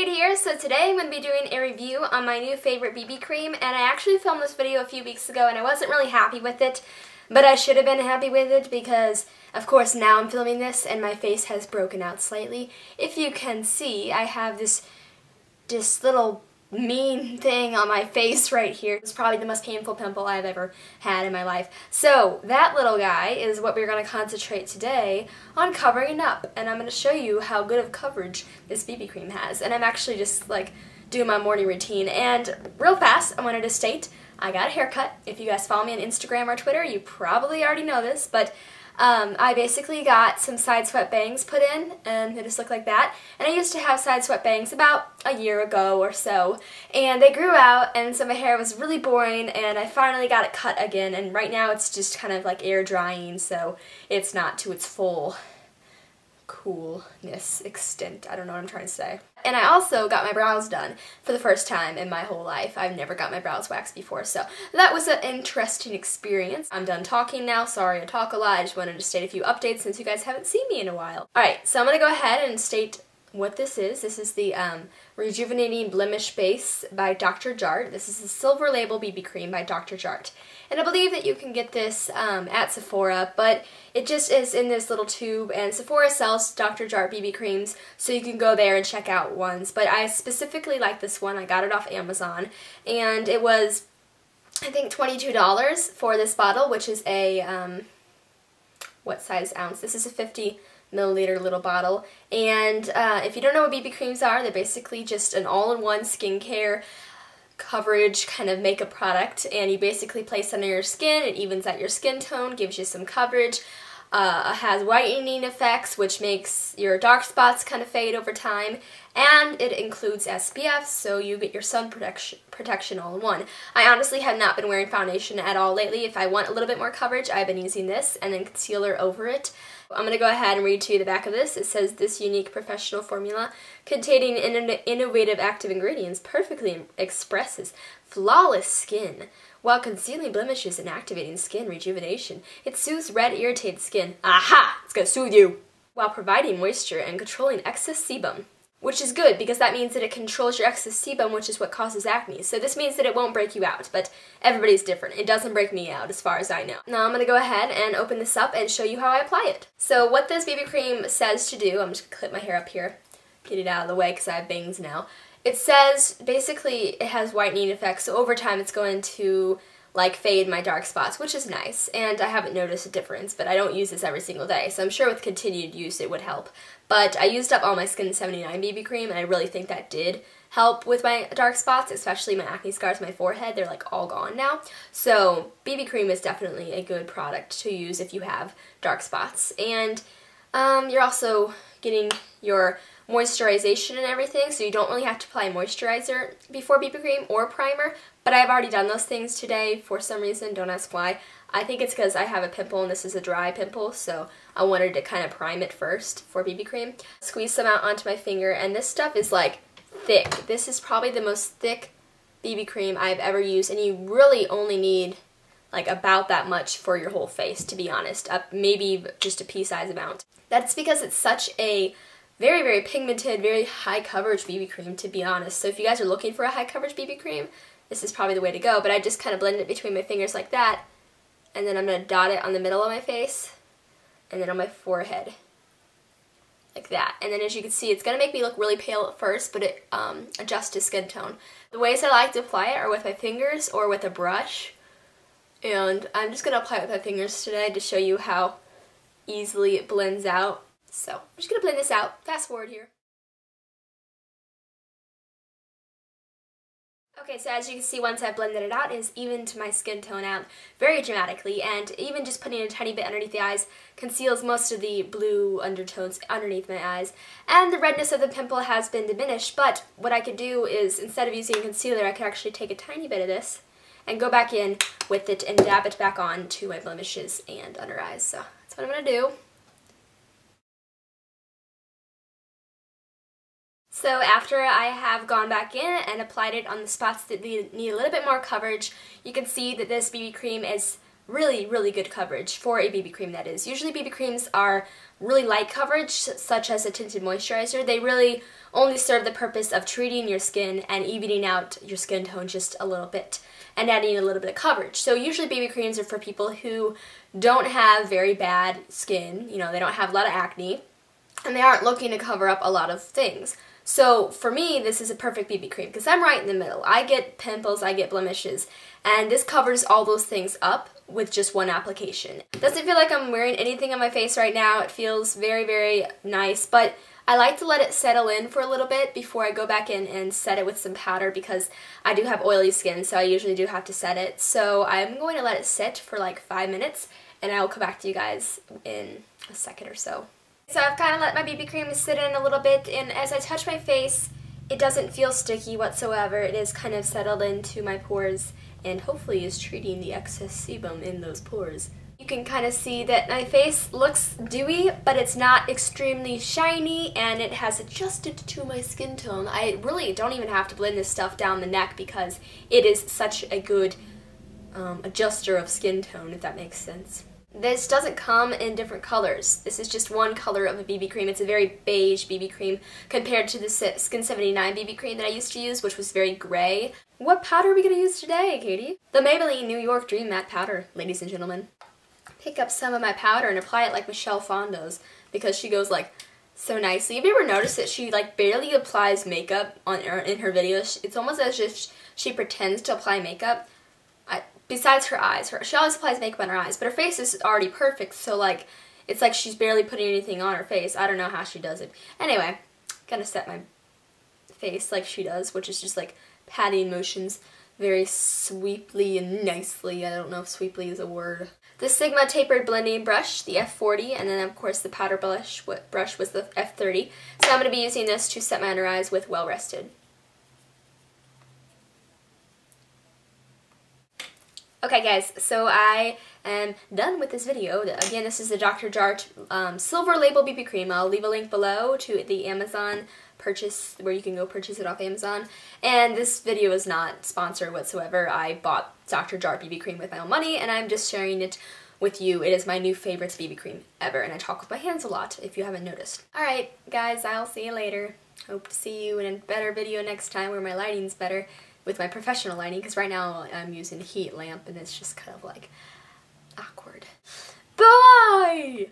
Kate here. So today I'm going to be doing a review on my new favorite BB cream, and I actually filmed this video a few weeks ago and I wasn't really happy with it, but I should have been happy with it because of course now I'm filming this and my face has broken out slightly. If you can see, I have this little mean thing on my face right here. It's probably the most painful pimple I've ever had in my life. So that little guy is what we're going to concentrate today on covering up, and I'm going to show you how good of coverage this BB cream has. And I'm actually just like doing my morning routine. And real fast, I wanted to state I got a haircut. If you guys follow me on Instagram or Twitter, you probably already know this, but I basically got some side swept bangs put in, and they just look like that. And I used to have side swept bangs about a year ago or so, and they grew out, and so my hair was really boring, and I finally got it cut again, and right now it's just kind of like air drying, so it's not to its full coolness extent. I don't know what I'm trying to say. And I also got my brows done for the first time in my whole life. I've never got my brows waxed before, so that was an interesting experience. I'm done talking now. Sorry I talk a lot. I just wanted to state a few updates since you guys haven't seen me in a while. Alright, so I'm going to go ahead and state what this is. This is the Rejuvenating Blemish Base by Dr. Jart. This is the Silver Label BB Cream by Dr. Jart. And I believe that you can get this at Sephora, but it just is in this little tube, and Sephora sells Dr. Jart BB creams, so you can go there and check out ones. But I specifically like this one. I got it off Amazon, and it was, I think, $22 for this bottle, which is a, what size ounce? This is a 50 milliliter little bottle, and if you don't know what BB creams are, they're basically just an all-in-one skincare coverage kind of makeup product, and you basically place under your skin. It evens out your skin tone, gives you some coverage, has whitening effects, which makes your dark spots kind of fade over time, and it includes SPF, so you get your sun protection all in one. I honestly have not been wearing foundation at all lately. If I want a little bit more coverage, I've been using this and then concealer over it. I'm going to go ahead and read to you the back of this. It says, this unique professional formula containing innovative active ingredients perfectly expresses flawless skin while concealing blemishes and activating skin rejuvenation. It soothes red, irritated skin. Aha! It's going to soothe you! While providing moisture and controlling excess sebum. Which is good, because that means that it controls your excess sebum, which is what causes acne. So this means that it won't break you out, but everybody's different. It doesn't break me out, as far as I know. Now I'm going to go ahead and open this up and show you how I apply it. So what this BB cream says to do, I'm just going to clip my hair up here, get it out of the way because I have bangs now. It says, basically, it has whitening effects, so over time it's going to like fade my dark spots, which is nice, and I haven't noticed a difference, but I don't use this every single day, so I'm sure with continued use it would help. But I used up all my Skin 79 BB cream, and I really think that did help with my dark spots, especially my acne scars on my forehead. They're like all gone now. So BB cream is definitely a good product to use if you have dark spots. And you're also getting your moisturization and everything, so you don't really have to apply moisturizer before BB cream or primer, but I've already done those things today for some reason. Don't ask why. I think it's because I have a pimple and this is a dry pimple, so I wanted to kind of prime it first for BB cream. Squeeze some out onto my finger, and this stuff is like thick. This is probably the most thick BB cream I've ever used, and you really only need like about that much for your whole face, to be honest, maybe just a pea-size amount. That's because it's such a very, very pigmented, very high coverage BB cream, to be honest. So if you guys are looking for a high coverage BB cream, this is probably the way to go. But I just kind of blend it between my fingers like that, and then I'm going to dot it on the middle of my face, and then on my forehead, like that. And then as you can see, it's going to make me look really pale at first, but it adjusts to skin tone. The ways I like to apply it are with my fingers or with a brush, and I'm just going to apply it with my fingers today to show you how easily it blends out. So I'm just going to blend this out. Fast forward here. Okay, so as you can see, once I've blended it out, it has evened to my skin tone out very dramatically, and even just putting a tiny bit underneath the eyes conceals most of the blue undertones underneath my eyes. And the redness of the pimple has been diminished, but what I could do is, instead of using concealer, I could actually take a tiny bit of this and go back in with it and dab it back on to my blemishes and under eyes. So that's what I'm going to do. So after I have gone back in and applied it on the spots that need a little bit more coverage, you can see that this BB cream is really, really good coverage for a BB cream, that is. Usually BB creams are really light coverage, such as a tinted moisturizer. They really only serve the purpose of treating your skin and evening out your skin tone just a little bit and adding a little bit of coverage. So usually BB creams are for people who don't have very bad skin, you know, they don't have a lot of acne, and they aren't looking to cover up a lot of things. So for me, this is a perfect BB cream because I'm right in the middle. I get pimples, I get blemishes, and this covers all those things up with just one application. Doesn't feel like I'm wearing anything on my face right now. It feels very, very nice, but I like to let it settle in for a little bit before I go back in and set it with some powder because I do have oily skin, so I usually do have to set it. So I'm going to let it sit for like 5 minutes, and I will come back to you guys in a second or so. So I've kind of let my BB cream sit in a little bit, and as I touch my face, it doesn't feel sticky whatsoever. It is kind of settled into my pores and hopefully is treating the excess sebum in those pores. You can kind of see that my face looks dewy, but it's not extremely shiny, and it has adjusted to my skin tone. I really don't even have to blend this stuff down the neck because it is such a good adjuster of skin tone, if that makes sense. This doesn't come in different colors. This is just one color of a BB cream. It's a very beige BB cream compared to the Skin 79 BB cream that I used to use, which was very gray. What powder are we going to use today, Katie? The Maybelline New York Dream Matte Powder, ladies and gentlemen. Pick up some of my powder and apply it like Michelle Phan does because she goes like so nicely. Have you ever noticed that she like barely applies makeup in her videos? It's almost as if she pretends to apply makeup. Besides her eyes, she always applies makeup on her eyes, but her face is already perfect, so like it's like she's barely putting anything on her face. I don't know how she does it. Anyway, gonna set my face like she does, which is just like patting motions very sweeply and nicely. I don't know if sweeply is a word. The Sigma tapered blending brush, the F40, and then of course the powder brush was the F30. So I'm going to be using this to set my under eyes with Well Rested. Okay guys, so I am done with this video. Again, this is the Dr. Jart Silver Label BB Cream. I'll leave a link below to the Amazon purchase where you can go purchase it off Amazon. And this video is not sponsored whatsoever. I bought Dr. Jart BB Cream with my own money, and I'm just sharing it with you. It is my new favorite BB cream ever, and I talk with my hands a lot if you haven't noticed. Alright guys, I'll see you later. Hope to see you in a better video next time where my lighting's better. With my professional lighting, because right now I'm using a heat lamp and it's just kind of like awkward. Bye!